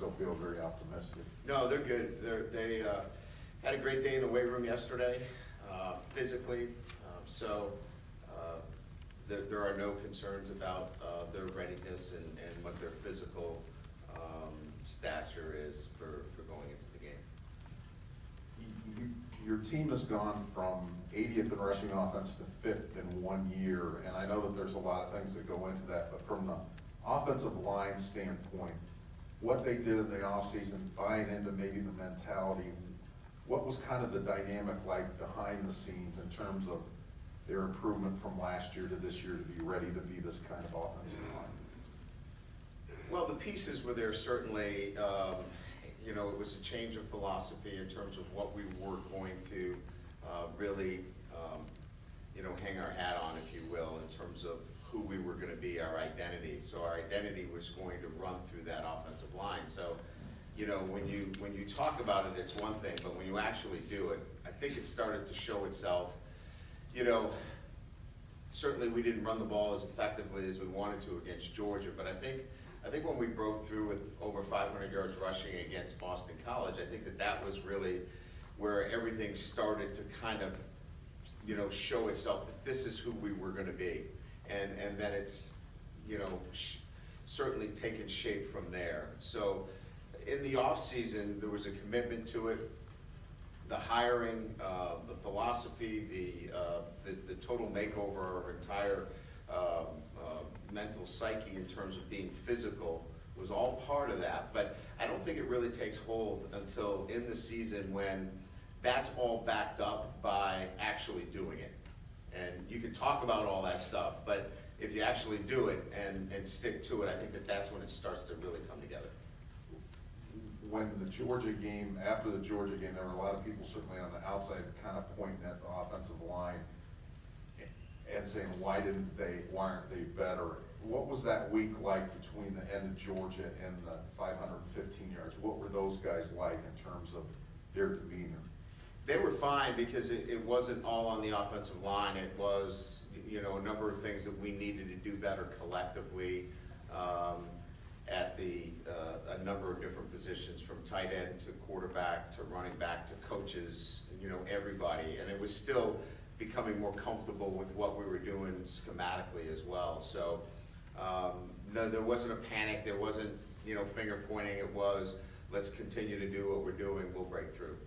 still feel very optimistic. No, they're good. They had a great day in the weight room yesterday, physically. There are no concerns about their readiness and what their physical stature is for going into the game. Your team has gone from 80th in rushing offense to 5th in 1 year, and I know that there's a lot of things that go into that, but from the offensive line standpoint, what they did in the offseason, buying into maybe the mentality, what was kind of the dynamic like behind the scenes in terms of their improvement from last year to this year to be ready to be this kind of offensive line? Well, the pieces were there certainly. It was a change of philosophy in terms of what we were going to really, hang our hat on, if you will, in terms of who we were going to be, our identity. So our identity was going to run through that offensive line. So, when you talk about it, it's one thing, but when you actually do it, I think it started to show itself. Certainly we didn't run the ball as effectively as we wanted to against Georgia, but I think when we broke through with over 500 yards rushing against Boston College, I think that was really where everything started to kind of, show itself that this is who we were going to be. And then it's, certainly taken shape from there. So in the off season, there was a commitment to it. The hiring, the philosophy, the total makeover of our entire mental psyche in terms of being physical was all part of that. But I don't think it really takes hold until in the season when that's all backed up by actually doing it. And you can talk about all that stuff, but if you actually do it and stick to it, I think that's when it starts to really come together. When the Georgia game, after the Georgia game, there were a lot of people certainly on the outside kind of pointing at the offensive line and saying, why aren't they better? What was that week like between the end of Georgia and the 515 yards? What were those guys like in terms of their demeanor? They were fine because it wasn't all on the offensive line. It was, a number of things that we needed to do better collectively at a number of different positions, from tight end to quarterback to running back to coaches, everybody. And it was still becoming more comfortable with what we were doing schematically as well. So no, there wasn't a panic. There wasn't, finger pointing. It was, let's continue to do what we're doing. We'll break through.